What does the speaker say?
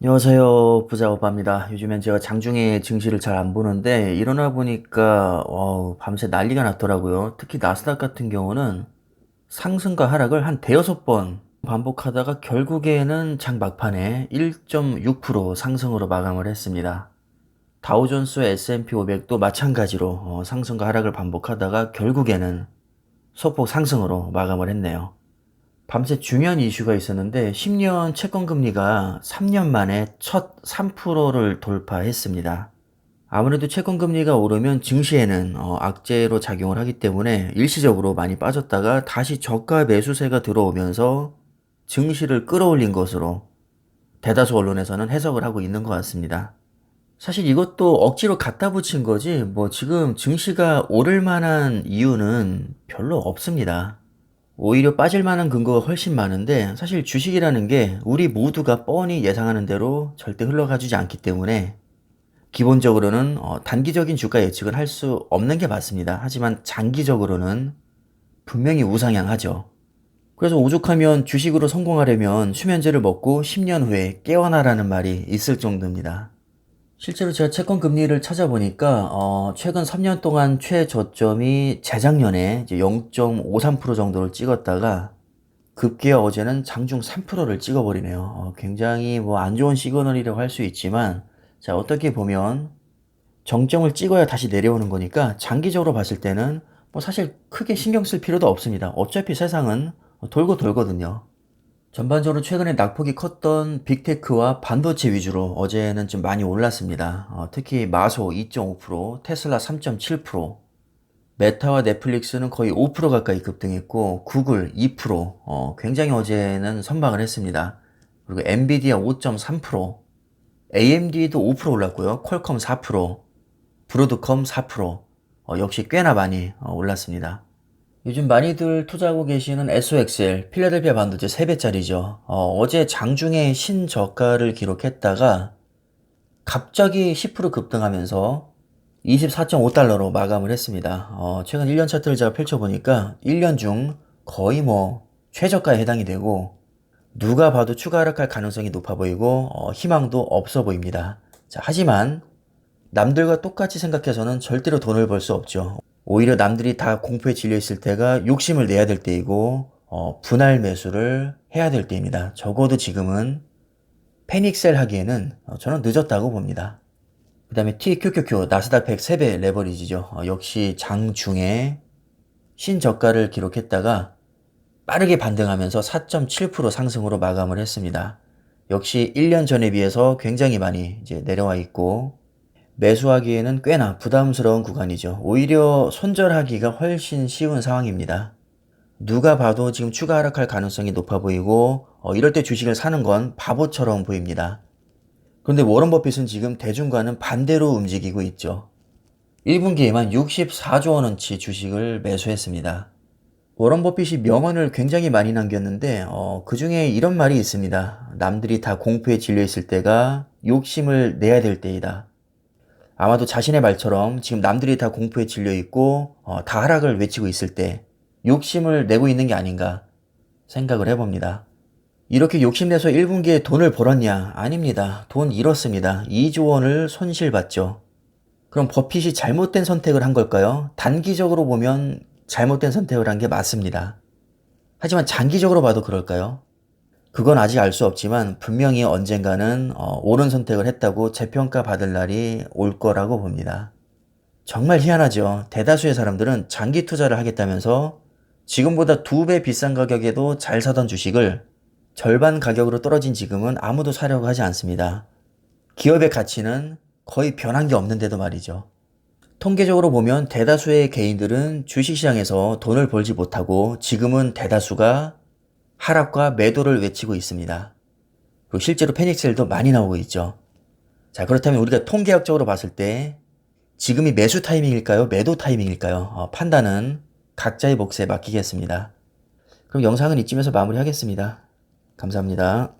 안녕하세요. 부자오빠입니다. 요즘엔 제가 장중에 증시를 잘 안 보는데 일어나 보니까 밤새 난리가 났더라고요. 특히 나스닥 같은 경우는 상승과 하락을 한 대여섯 번 반복하다가 결국에는 장 막판에 1.6% 상승으로 마감을 했습니다. 다우존스 S&P 500도 마찬가지로 상승과 하락을 반복하다가 결국에는 소폭 상승으로 마감을 했네요. 밤새 중요한 이슈가 있었는데 10년 채권 금리가 3년 만에 첫 3%를 돌파했습니다. 아무래도 채권 금리가 오르면 증시에는 악재로 작용을 하기 때문에 일시적으로 많이 빠졌다가 다시 저가 매수세가 들어오면서 증시를 끌어올린 것으로 대다수 언론에서는 해석을 하고 있는 것 같습니다. 사실 이것도 억지로 갖다 붙인 거지 뭐 지금 증시가 오를 만한 이유는 별로 없습니다. 오히려 빠질 만한 근거가 훨씬 많은데 사실 주식이라는 게 우리 모두가 뻔히 예상하는 대로 절대 흘러가주지 않기 때문에 기본적으로는 단기적인 주가 예측을 할 수 없는 게 맞습니다. 하지만 장기적으로는 분명히 우상향하죠. 그래서 오죽하면 주식으로 성공하려면 수면제를 먹고 10년 후에 깨어나라는 말이 있을 정도입니다. 실제로 제가 채권 금리를 찾아보니까 최근 3년 동안 최저점이 재작년에 이제 0.53% 정도를 찍었다가 급기야 어제는 장중 3%를 찍어버리네요. 굉장히 뭐 안 좋은 시그널이라고 할 수 있지만 자 어떻게 보면 정점을 찍어야 다시 내려오는 거니까 장기적으로 봤을 때는 뭐 사실 크게 신경 쓸 필요도 없습니다. 어차피 세상은 돌고 돌거든요. 전반적으로 최근에 낙폭이 컸던 빅테크와 반도체 위주로 어제는 좀 많이 올랐습니다. 특히 마소 2.5%, 테슬라 3.7%, 메타와 넷플릭스는 거의 5% 가까이 급등했고 구글 2%, 굉장히 어제는 선방을 했습니다. 그리고 엔비디아 5.3%, AMD도 5% 올랐고요. 퀄컴 4%, 브로드컴 4%, 역시 꽤나 많이 올랐습니다. 요즘 많이들 투자하고 계시는 SOXL, 필라델피아 반도체 3배짜리죠. 어제 장중에 신저가를 기록했다가 갑자기 10% 급등하면서 24.5달러로 마감을 했습니다. 최근 1년 차트를 제가 펼쳐보니까 1년 중 거의 뭐 최저가에 해당이 되고 누가 봐도 추가 하락할 가능성이 높아 보이고 희망도 없어 보입니다. 자, 하지만 남들과 똑같이 생각해서는 절대로 돈을 벌 수 없죠. 오히려 남들이 다 공포에 질려 있을 때가 욕심을 내야 될 때이고 분할 매수를 해야 될 때입니다. 적어도 지금은 패닉셀 하기에는 저는 늦었다고 봅니다. 그 다음에 TQQQ 나스닥 100 3배 레버리지죠. 역시 장중에 신저가를 기록했다가 빠르게 반등하면서 4.7% 상승으로 마감을 했습니다. 역시 1년 전에 비해서 굉장히 많이 이제 내려와 있고 매수하기에는 꽤나 부담스러운 구간이죠. 오히려 손절하기가 훨씬 쉬운 상황입니다. 누가 봐도 지금 추가 하락할 가능성이 높아 보이고 이럴 때 주식을 사는 건 바보처럼 보입니다. 그런데 워런 버핏은 지금 대중과는 반대로 움직이고 있죠. 1분기에만 64조 원어치 주식을 매수했습니다. 워런 버핏이 명언을 굉장히 많이 남겼는데 그 중에 이런 말이 있습니다. 남들이 다 공포에 질려 있을 때가 욕심을 내야 될 때이다. 아마도 자신의 말처럼 지금 남들이 다 공포에 질려 있고 다 하락을 외치고 있을 때 욕심을 내고 있는 게 아닌가 생각을 해봅니다. 이렇게 욕심내서 1분기에 돈을 벌었냐? 아닙니다. 돈 잃었습니다. 2조 원을 손실봤죠. 그럼 버핏이 잘못된 선택을 한 걸까요? 단기적으로 보면 잘못된 선택을 한 게 맞습니다. 하지만 장기적으로 봐도 그럴까요? 그건 아직 알 수 없지만 분명히 언젠가는 옳은 선택을 했다고 재평가 받을 날이 올 거라고 봅니다. 정말 희한하죠. 대다수의 사람들은 장기 투자를 하겠다면서 지금보다 2배 비싼 가격에도 잘 사던 주식을 절반 가격으로 떨어진 지금은 아무도 사려고 하지 않습니다. 기업의 가치는 거의 변한 게 없는데도 말이죠. 통계적으로 보면 대다수의 개인들은 주식시장에서 돈을 벌지 못하고 지금은 대다수가 하락과 매도를 외치고 있습니다. 그리고 실제로 패닉셀도 많이 나오고 있죠. 자, 그렇다면 우리가 통계학적으로 봤을 때 지금이 매수 타이밍일까요? 매도 타이밍일까요? 판단은 각자의 몫에 맡기겠습니다. 그럼 영상은 이쯤에서 마무리하겠습니다. 감사합니다.